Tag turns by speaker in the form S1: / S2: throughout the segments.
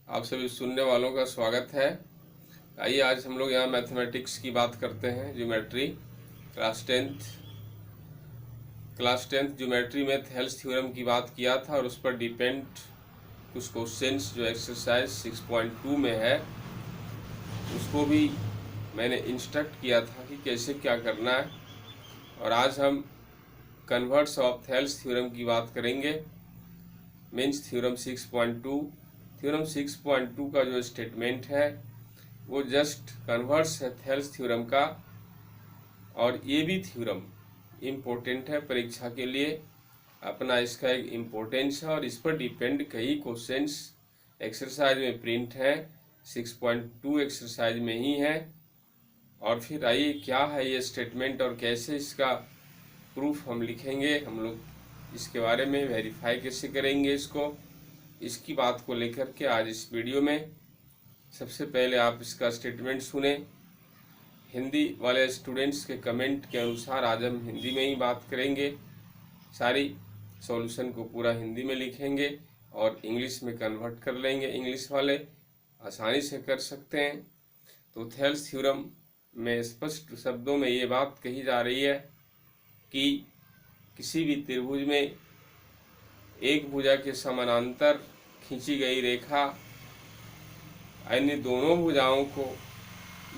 S1: आप सभी सुनने वालों का स्वागत है। आइए आज हम लोग यहाँ मैथमेटिक्स की बात करते हैं। ज्योमेट्री क्लास टेंथ ज्योमेट्री में थेल्स थ्योरम की बात किया था और उस पर डिपेंड कुछ क्वेश्चंस जो एक्सरसाइज 6.2 में है उसको भी मैंने इंस्ट्रक्ट किया था कि कैसे क्या करना है। और आज हम कन्वर्ट्स ऑफ थेल्स थ्योरम की बात करेंगे। मीन्स थ्योरम 6.2 का जो स्टेटमेंट है वो जस्ट कन्वर्स है थेल्स थ्योरम का। और ये भी थ्योरम इम्पोर्टेंट है परीक्षा के लिए, अपना इसका एक इम्पोर्टेंस है और इस पर डिपेंड कई क्वेश्चंस एक्सरसाइज में प्रिंट है, 6.2 एक्सरसाइज में ही है। और फिर आइए क्या है ये स्टेटमेंट और कैसे इसका प्रूफ हम लिखेंगे, हम लोग इसके बारे में वेरीफाई कैसे करेंगे इसकी बात को लेकर के आज इस वीडियो में। सबसे पहले आप इसका स्टेटमेंट सुने। हिंदी वाले स्टूडेंट्स के कमेंट के अनुसार आज हम हिंदी में ही बात करेंगे। सारी सॉल्यूशन को पूरा हिंदी में लिखेंगे और इंग्लिश में कन्वर्ट कर लेंगे। इंग्लिश वाले आसानी से कर सकते हैं। तो थेल्स थ्योरम में स्पष्ट शब्दों में ये बात कही जा रही है कि किसी भी त्रिभुज में एक भुजा के समानांतर खींची गई रेखा अन्य दोनों भुजाओं को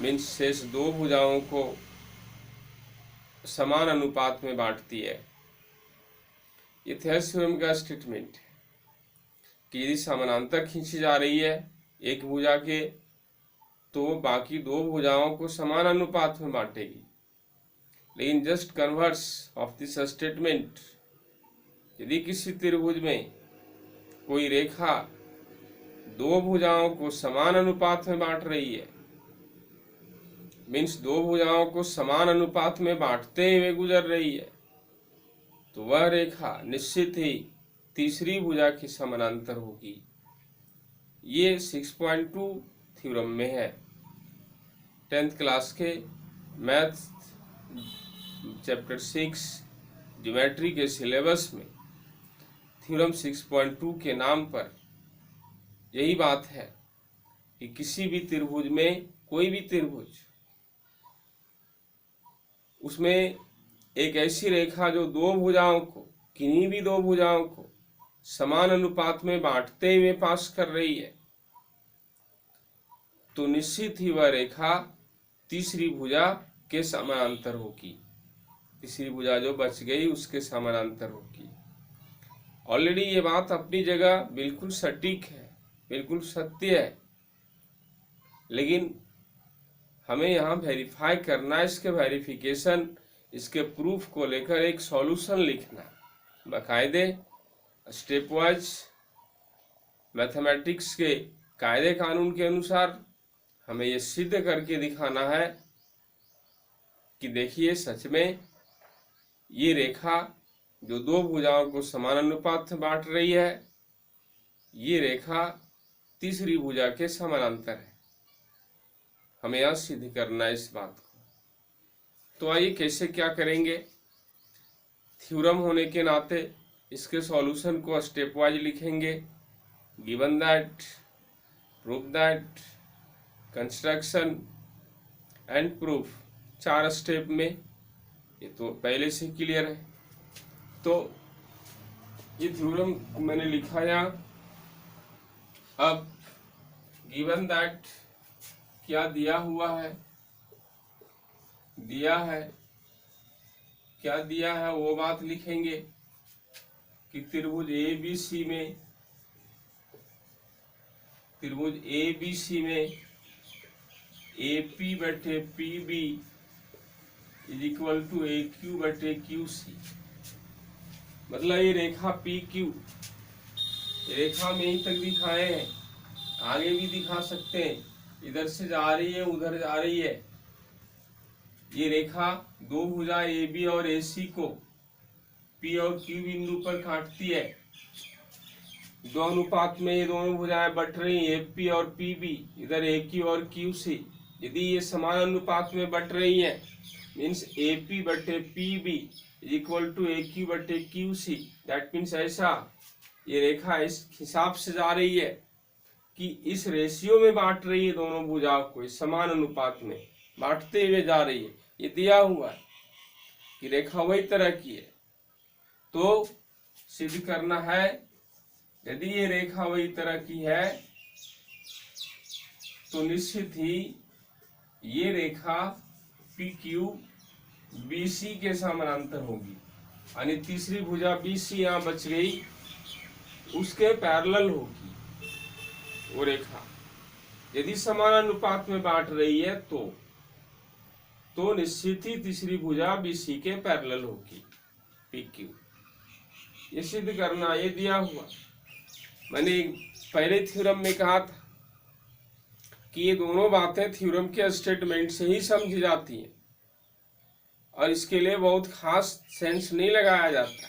S1: मीन्स शेष दो भुजाओं को समान अनुपात में बांटती है। ये थेल्स थ्योरम का स्टेटमेंट है कि यदि समानांतर खींची जा रही है एक भुजा के तो बाकी दो भुजाओं को समान अनुपात में बांटेगी। लेकिन just converse of this statement, यदि किसी त्रिभुज में कोई रेखा दो भुजाओं को समान अनुपात में बांट रही है, मीन्स दो भुजाओं को समान अनुपात में बांटते हुए गुजर रही है, तो वह रेखा निश्चित ही तीसरी भुजा के समानांतर होगी। ये 6.2 थ्योरम में है। 10th क्लास के मैथ चैप्टर 6 ज्योमेट्री के सिलेबस में थ्योरम 6.2 के नाम पर यही बात है कि किसी भी त्रिभुज में, कोई भी त्रिभुज, उसमें एक ऐसी रेखा जो दो भुजाओं को, किन्हीं भी दो भुजाओं को समान अनुपात में बांटते हुए पास कर रही है, तो निश्चित ही वह रेखा तीसरी भुजा के समानांतर होगी। तीसरी भुजा जो बच गई उसके समानांतर होगी। ऑलरेडी ये बात अपनी जगह बिल्कुल सटीक है, बिल्कुल सत्य है, लेकिन हमें यहाँ वेरीफाई करना है। इसके वेरिफिकेशन, इसके प्रूफ को लेकर एक सॉल्यूशन लिखना, बाकायदे स्टेप वाइज मैथमेटिक्स के कायदे कानून के अनुसार हमें ये सिद्ध करके दिखाना है कि देखिए सच में ये रेखा जो दो भुजाओं को समान अनुपात में बांट रही है, ये रेखा तीसरी भुजा के समानांतर है। हमें यह सिद्ध करना है इस बात को। तो आइए कैसे क्या करेंगे। थ्योरम होने के नाते इसके सॉल्यूशन को स्टेप वाइज लिखेंगे। Given that, proof that, construction and proof, 4 step में। ये तो पहले से क्लियर है। तो ये थ्योरम मैंने लिखा यहाँ। अब गिवन दैट क्या दिया हुआ है, क्या दिया है वो बात लिखेंगे कि त्रिभुज ABC में AP बटे PB is equal to AQ बटे QC। मतलब ये रेखा PQ, रेखा में ही तक दिखाए हैं, आगे भी दिखा सकते हैं, इधर से जा रही है उधर जा रही है। ये रेखा दो भुजा AB और AC को P और Q बिंदु पर काटती है। दो अनुपात में ये दोनों भुजाएं बट रही हैं, AP और PB, इधर AQ और QC। यदि ये समान अनुपात में बट रही है, मीन्स AP बटे PB is equal to AQ बटे QC। दैट मीन्स ऐसा ये रेखा इस हिसाब से जा रही है कि इस रेशियो में बांट रही है दोनों भुजाओं को, इस समान अनुपात में बांटते हुए जा रही है। ये दिया हुआ है कि रेखा वही तरह की है, तो सिद्ध करना है यदि ये रेखा वही तरह की है तो निश्चित ही ये रेखा PQ BC के समानांतर होगी, यानी तीसरी भुजा BC यहाँ बच गई, उसके पैरेलल होगी वो रेखा। यदि समान अनुपात में बांट रही है तो निश्चित ही तीसरी भुजा BC के पैरेलल होगी PQ। ये सिद्ध करना, ये दिया हुआ। मैंने पहले थ्योरम में कहा था कि ये दोनों बातें थ्योरम के स्टेटमेंट से ही समझी जाती हैं और इसके लिए बहुत खास सेंस नहीं लगाया जाता,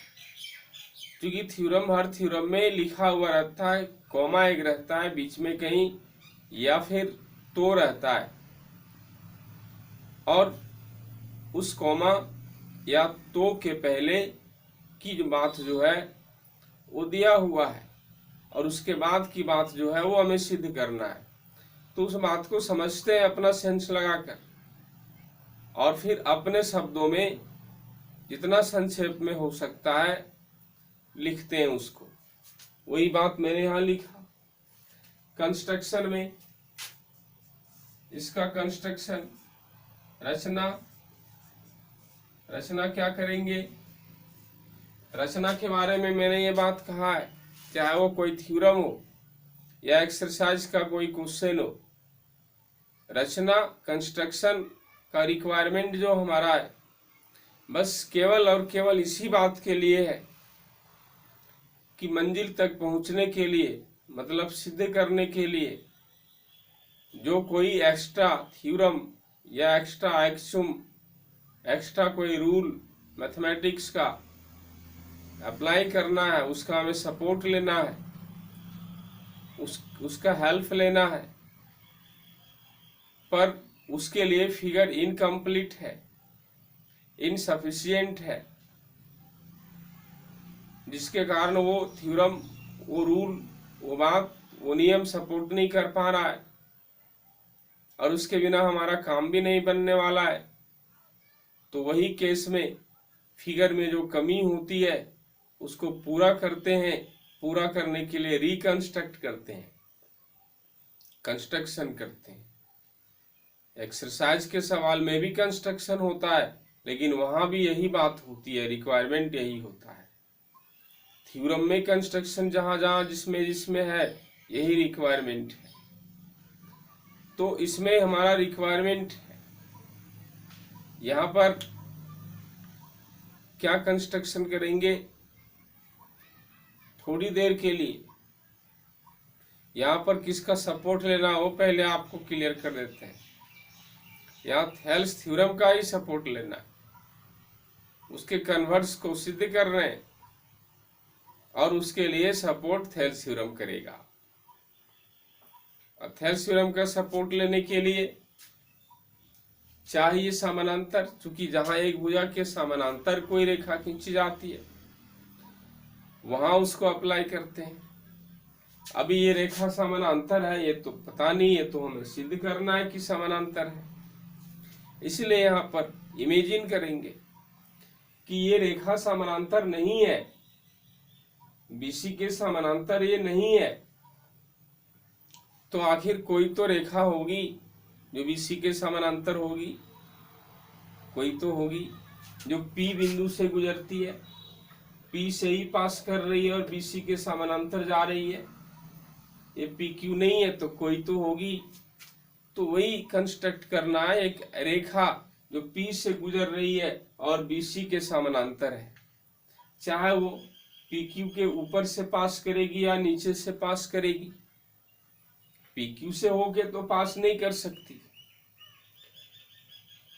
S1: क्योंकि थ्योरम हर थ्योरम में लिखा हुआ रहता है, कॉमा एक रहता है बीच में कहीं या फिर तो रहता है, और उस कॉमा या तो के पहले की जो बात जो है वो दिया हुआ है और उसके बाद की बात जो है वो हमें सिद्ध करना है। तो उस बात को समझते हैं अपना सेंस लगाकर और फिर अपने शब्दों में जितना संक्षेप में हो सकता है लिखते हैं उसको। वही बात मैंने यहाँ लिखा। कंस्ट्रक्शन में इसका कंस्ट्रक्शन रचना क्या करेंगे, रचना के बारे में मैंने ये बात कहा है, चाहे वो कोई थ्योरम हो या एक्सरसाइज का कोई क्वेश्चन हो, रचना कंस्ट्रक्शन का रिक्वायरमेंट जो हमारा है बस केवल और केवल इसी बात के लिए है कि मंजिल तक पहुंचने के लिए, मतलब सिद्ध करने के लिए जो कोई एक्स्ट्रा थ्योरम या एक्स्ट्रा एक्सियोम, एक्स्ट्रा कोई रूल मैथमेटिक्स का अप्लाई करना है, उसका हमें सपोर्ट लेना है, उसका हेल्प लेना है, पर उसके लिए फिगर इनकम्प्लीट है, इनसफिशिएंट है, जिसके कारण वो थ्योरम, वो रूल, वो बात, वो नियम सपोर्ट नहीं कर पा रहा है और उसके बिना हमारा काम भी नहीं बनने वाला है। तो वही केस में फिगर में जो कमी होती है उसको पूरा करते हैं, पूरा करने के लिए रिकंस्ट्रक्ट करते हैं, कंस्ट्रक्शन करते हैं। एक्सरसाइज के सवाल में भी कंस्ट्रक्शन होता है, लेकिन वहां भी यही बात होती है, रिक्वायरमेंट यही होता है। थ्योरम में कंस्ट्रक्शन जहां जहां जिसमें है यही रिक्वायरमेंट है, तो इसमें हमारा रिक्वायरमेंट है। यहाँ पर क्या कंस्ट्रक्शन करेंगे थोड़ी देर के लिए, यहाँ पर किसका सपोर्ट लेना हो पहले आपको क्लियर कर देते हैं। यहाँ थेल्स थ्योरम का ही सपोर्ट लेना है, उसके कन्वर्स को सिद्ध कर रहे हैं और उसके लिए सपोर्ट थेल्स थ्योरम करेगा। और थेल्स थ्योरम का सपोर्ट लेने के लिए चाहिए समानांतर, चूंकि जहां एक भुजा के समानांतर कोई रेखा खींची जाती है वहां उसको अप्लाई करते हैं। अभी ये रेखा समानांतर है ये तो पता नहीं है, तो हमें सिद्ध करना है कि समानांतर है, इसलिए यहाँ पर इमेजिन करेंगे कि ये रेखा समानांतर नहीं है, BC के समानांतर ये नहीं है, तो आखिर कोई तो रेखा होगी जो BC के समानांतर होगी, कोई तो होगी जो P बिंदु से गुजरती है, P से ही पास कर रही है और BC के समानांतर जा रही है। ये PQ नहीं है तो कोई तो होगी, तो वही कंस्ट्रक्ट करना है, एक रेखा जो P से गुजर रही है और BC के समानांतर है, चाहे वो PQ के ऊपर से पास करेगी या नीचे से पास करेगी। PQ से होके तो पास नहीं कर सकती,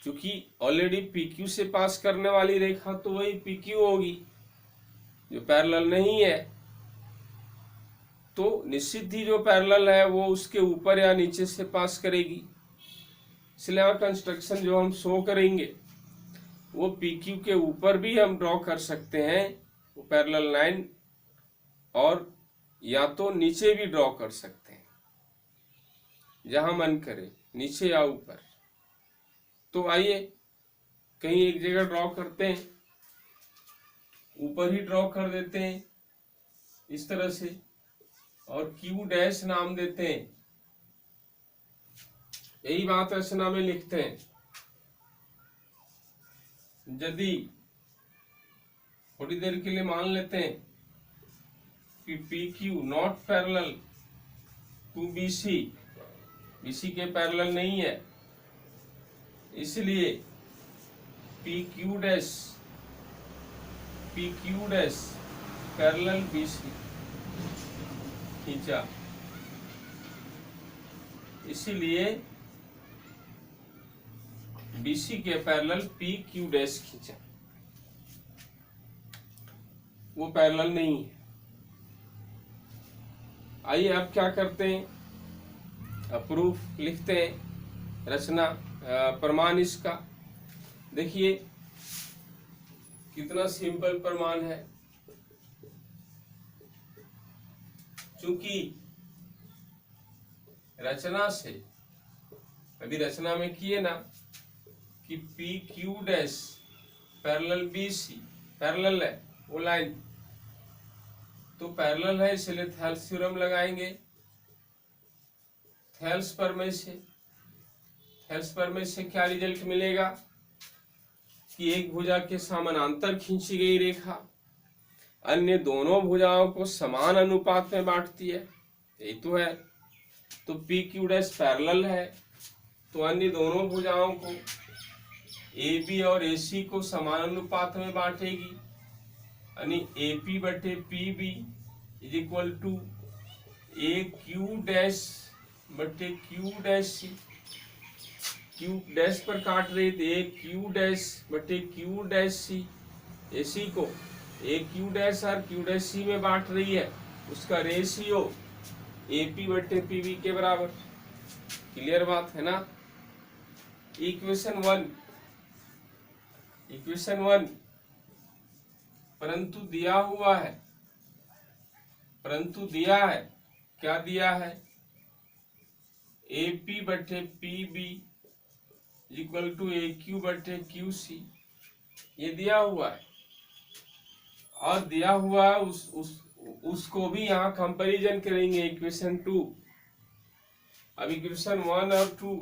S1: क्योंकि ऑलरेडी PQ से पास करने वाली रेखा तो वही PQ होगी जो पैरेलल नहीं है, तो निश्चित ही जो पैरेलल है वो उसके ऊपर या नीचे से पास करेगी। इसलिए कंस्ट्रक्शन जो हम शो करेंगे वो PQ के ऊपर भी हम ड्रॉ कर सकते हैं वो पैरेलल लाइन, और या तो नीचे भी ड्रॉ कर सकते हैं। जहां मन करे, नीचे या ऊपर। तो आइए कहीं एक जगह ड्रॉ करते हैं, ऊपर ही ड्रॉ कर देते हैं इस तरह से, और क्यू डैश नाम देते हैं। यही बात रचना में लिखते हैं, यदि थोड़ी देर के लिए मान लेते हैं कि P Q not parallel to B C, BC के पैरेलल नहीं है, इसलिए P Q dash parallel BC खींचा, इसीलिए बीसी के पैरेलल पी क्यू डैश खींचा, वो पैरेलल नहीं है। आइए अब क्या करते हैं, प्रूफ लिखते हैं, रचना प्रमाण इसका। देखिए कितना सिंपल प्रमाण है। चूंकि रचना से, अभी रचना में किए ना कि P Q dash parallel B C, parallel है वो लाइन, तो पैरेलल है इसलिए थेल्स थ्योरम लगाएंगे। थेल्स प्रमेय से क्या रिजल्ट मिलेगा कि एक भुजा के समानांतर खींची गई रेखा अन्य दोनों भुजाओं को समान अनुपात में बांटती है, यही तो है। तो पी क्यू डैश पैरेलल है तो अन्य दोनों भुजाओं को ए बी और ए सी को समान अनुपात में बांटेगी, यानी ए पी बटे P B is equal to A Q dash बटे Q dash C. Q dash पर काट रही थी, ए क्यू डैश बटे Q dash C, A C को ए क्यू डैश और क्यू डैश सी में बांट रही है, उसका रेशियो ए पी बटे पी बी के बराबर। क्लियर बात है ना। इक्वेशन वन परंतु दिया है, क्या दिया है, ए पी बटे P B equal to A Q बटे क्यू सी, ये दिया हुआ है। और दिया हुआ है उसको भी यहाँ कंपैरिजन करेंगे इक्वेशन 2। अब इक्वेशन 1 और 2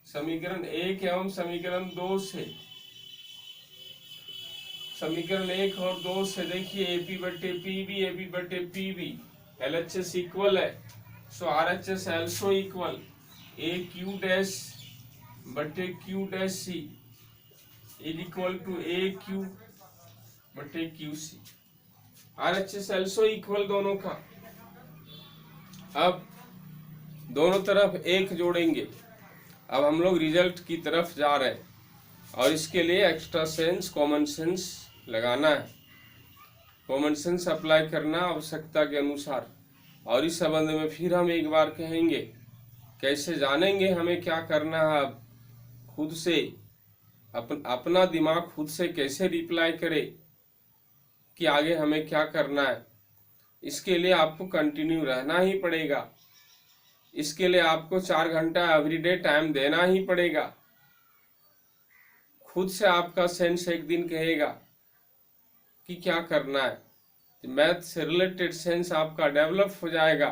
S1: समीकरण 1 एवं समीकरण 2 से, समीकरण 1 और 2 से देखिए एपी बटे पी बी LHS इक्वल है, so RHS also equal A Q dash बटे Q dash C is equal to A Q बटे Q C. RHS also equal दोनों का। अब दोनों तरफ एक जोड़ेंगे। अब हम लोग रिजल्ट की तरफ जा रहे हैं और इसके लिए एक्स्ट्रा सेंस, कॉमन सेंस लगाना है, कॉमन सेंस अप्लाई करना आवश्यकता के अनुसार। और इस संबंध में फिर हम एक बार कहेंगे, कैसे जानेंगे हमें क्या करना है। अब खुद से अपना दिमाग खुद से कैसे रिप्लाई करे कि आगे हमें क्या करना है, इसके लिए आपको कंटिन्यू रहना ही पड़ेगा। इसके लिए आपको 4 घंटा एवरीडे टाइम देना ही पड़ेगा। खुद से आपका सेंस एक दिन कहेगा कि क्या करना है, मैथ से रिलेटेड सेंस आपका डेवलप हो जाएगा,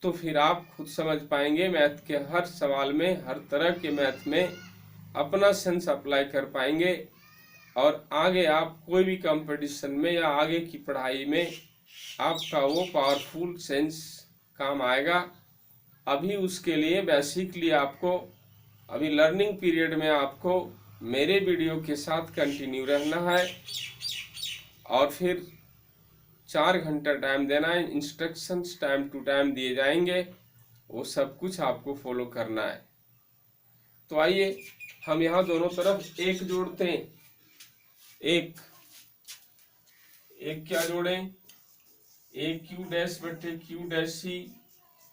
S1: तो फिर आप खुद समझ पाएंगे मैथ के हर सवाल में, हर तरह के मैथ में अपना सेंस अप्लाई कर पाएंगे और आगे आप कोई भी कंपटीशन में या आगे की पढ़ाई में आपका वो पावरफुल सेंस काम आएगा। अभी उसके लिए बेसिकली आपको अभी लर्निंग पीरियड में आपको मेरे वीडियो के साथ कंटिन्यू रहना है और फिर 4 घंटा टाइम देना है। इंस्ट्रक्शंस टाइम टू टाइम दिए जाएंगे, वो सब कुछ आपको फॉलो करना है। तो आइए हम यहाँ दोनों तरफ एक जोड़ते हैं। एक क्या जोड़ें, ए क्यू डैश बटे क्यू डैश सी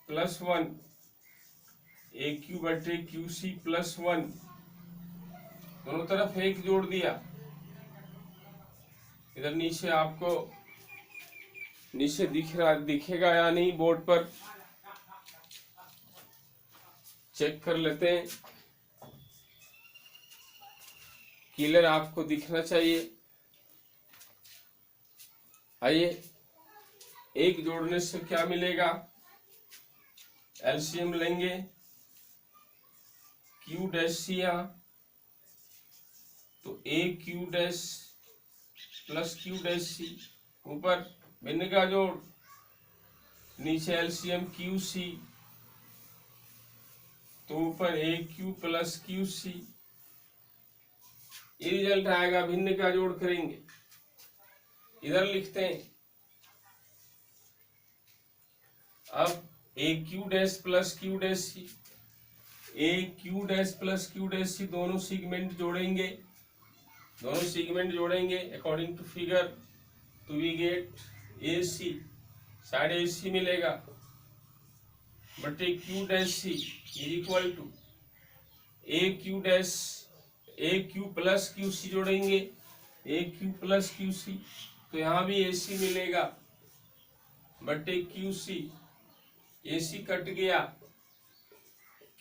S1: प्लस 1 ए क्यू बटे क्यू सी प्लस 1, दोनों तरफ एक जोड़ दिया। इधर नीचे आपको नीचे दिखेगा या नहीं बोर्ड पर, चेक कर लेते हैं। क्लियर आपको दिखना चाहिए। आइए, एक जोड़ने से क्या मिलेगा, एलसीएम लेंगे, क्यू डैश सी यहाँ, तो A Q dash plus Q dash C, ऊपर भिन्न का जोड़, नीचे एलसीएम क्यू सी, तो ऊपर ए क्यू प्लस क्यू सी, ये रिजल्ट आएगा। भिन्न का जोड़ करेंगे, इधर लिखते हैं। अब A Q dash plus Q dash C, A Q dash plus Q dash C, दोनों सेगमेंट जोड़ेंगे, दोनों सेगमेंट जोड़ेंगे अकॉर्डिंग टू फिगर, तो we get A C, side A C मिलेगा, बटे Q dash C is equal to A Q dash, A Q plus Q C जोड़ेंगे, A Q plus Q C, तो यहाँ भी ए सी मिलेगा, बटे Q C, A C cut गया,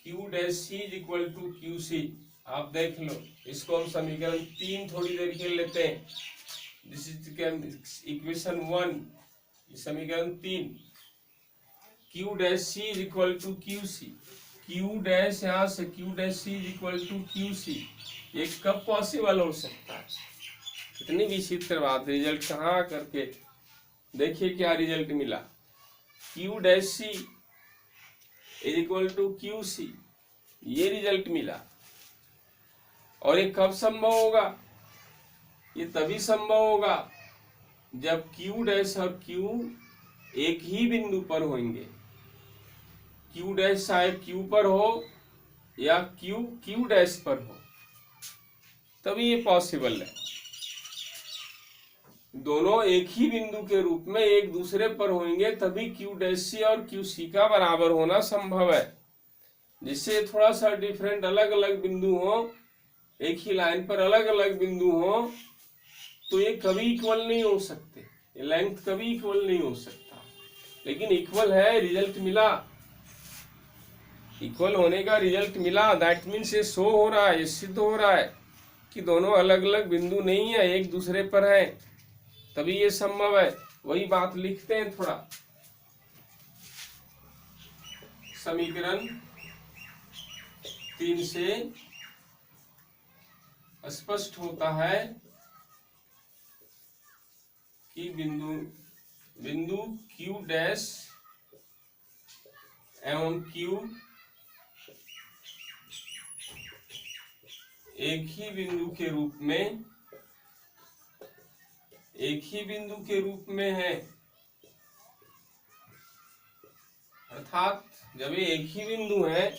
S1: Q dash C is equal to Q C. आप देख लो, इसको हम समीकरण 3 थोड़ी देर खेल लेते हैं। दिस इज इक्वेशन 1, समीकरण 3, Q dash C is equal to Q C, Q dash यहाँ से Q dash C is equal to Q C, ये कब पॉसिबल हो सकता है? कितनी विचित्र बात। रिजल्ट कहाँ करके देखिए क्या रिजल्ट मिला, Q dash C is equal to Q C, ये रिजल्ट मिला। और ये कब संभव होगा? ये तभी संभव होगा जब क्यू डैश और क्यू एक ही बिंदु पर होंगे। क्यू डैश चाहे क्यू पर हो या क्यू क्यू डैश पर हो, तभी ये पॉसिबल है। दोनों एक ही बिंदु के रूप में एक दूसरे पर होंगे, तभी क्यू डैश सी और क्यू सी का बराबर होना संभव है। जिससे थोड़ा सा डिफरेंट, अलग अलग बिंदु हो, एक ही लाइन पर अलग अलग बिंदु हो, तो ये कभी इक्वल नहीं हो सकते, ये लेंथ कभी इक्वल नहीं हो सकता। लेकिन इक्वल है, रिजल्ट मिला, इक्वल होने का रिजल्ट मिला। दैट मीन्स ये शो हो रहा है, ये सिद्ध हो रहा है कि दोनों अलग अलग बिंदु नहीं है, एक दूसरे पर है, तभी ये संभव है। वही बात लिखते हैं थोड़ा। समीकरण 3 से स्पष्ट होता है कि बिंदु क्यू डैश एवं क्यू एक ही बिंदु के रूप में है। अर्थात जब ये एक ही बिंदु है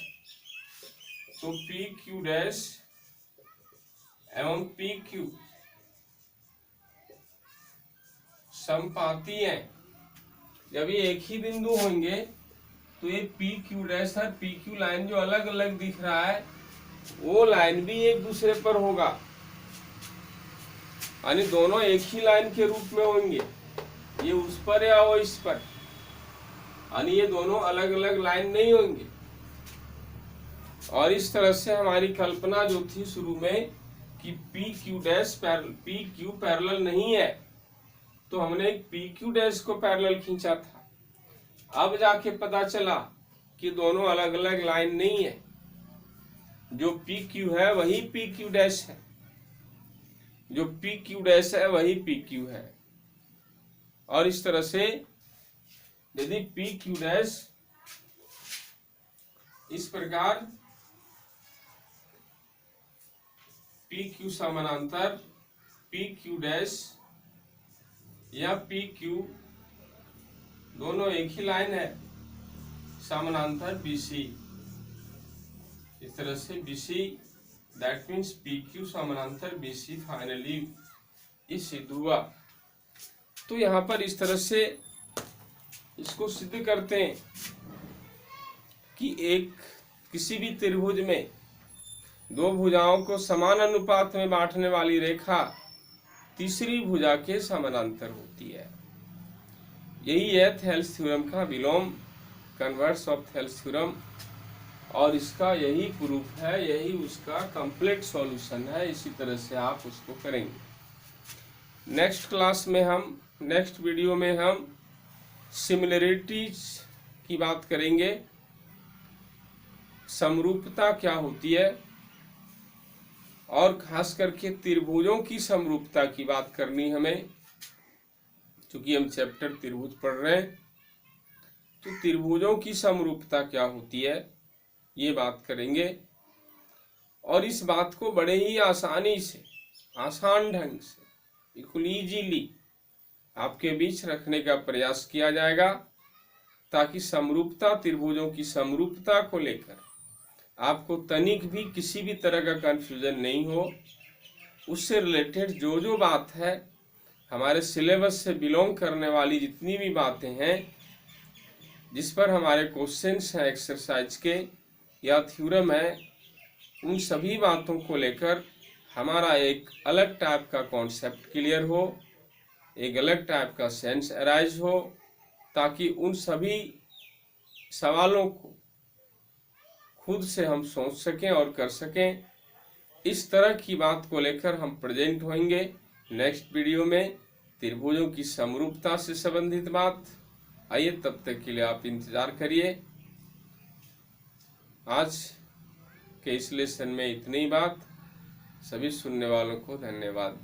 S1: तो पी क्यू डैश एवं पी क्यू समपाती हैं। जब ये एक ही बिंदु होंगे तो ये पी क्यू डैश और पी क्यू लाइन जो अलग अलग दिख रहा है, वो लाइन भी एक दूसरे पर होगा, यानी दोनों एक ही लाइन के रूप में होंगे, ये उस पर या वो इस पर, यानी ये दोनों अलग अलग लाइन नहीं होंगे। और इस तरह से हमारी कल्पना जो थी शुरू में कि P Q dash P Q parallel नहीं है, तो हमने एक पी क्यू डैश को पैरेलल खींचा था। अब जाके पता चला कि दोनों अलग अलग लाइन नहीं है, जो पी क्यू है वही पी क्यू डैश है, जो पी क्यू डैश है वही पी क्यू है। और इस तरह से यदि पी क्यू डैश इस प्रकार पी क्यू समानांतर पी क्यू डैश या पी क्यू दोनों एक ही लाइन है, समानांतर बीसी, इस तरह से BC, that means P Q समानांतर बीसी फाइनली इस सिद्ध हुआ। तो यहाँ पर इस तरह से इसको सिद्ध करते हैं कि किसी भी त्रिभुज में दो भुजाओं को समान अनुपात में बांटने वाली रेखा तीसरी भुजा के समानांतर होती है। यही है थेल्स थ्योरम का विलोम, कन्वर्स ऑफ थेल्स थ्योरम। और इसका यही प्रूफ है, यही उसका कंप्लीट सॉल्यूशन है। इसी तरह से आप उसको करेंगे। नेक्स्ट क्लास में हम, नेक्स्ट वीडियो में हम सिमिलरिटीज की बात करेंगे, समरूपता क्या होती है, और खास करके त्रिभुजों की समरूपता की बात करनी हमें, क्योंकि हम चैप्टर त्रिभुज पढ़ रहे हैं। तो त्रिभुजों की समरूपता क्या होती है ये बात करेंगे, और इस बात को बड़े ही आसानी से, आसान ढंग से, बिल्कुल इजीली आपके बीच रखने का प्रयास किया जाएगा, ताकि समरूपता, त्रिभुजों की समरूपता को लेकर आपको तनिक भी किसी भी तरह का कंफ्यूजन नहीं हो। उससे रिलेटेड जो जो बात है, हमारे सिलेबस से बिलोंग करने वाली जितनी भी बातें हैं, जिस पर हमारे क्वेश्चंस हैं एक्सरसाइज के या थ्योरम है, उन सभी बातों को लेकर हमारा एक अलग टाइप का कॉन्सेप्ट क्लियर हो, एक अलग टाइप का सेंस अराइज हो, ताकि उन सभी सवालों को खुद से हम सोच सकें और कर सकें। इस तरह की बात को लेकर हम प्रेजेंट होंगे नेक्स्ट वीडियो में, त्रिभुजों की समरूपता से संबंधित बात। आइए, तब तक के लिए आप इंतजार करिए। आज के इस लेसन में इतनी बात। सभी सुनने वालों को धन्यवाद।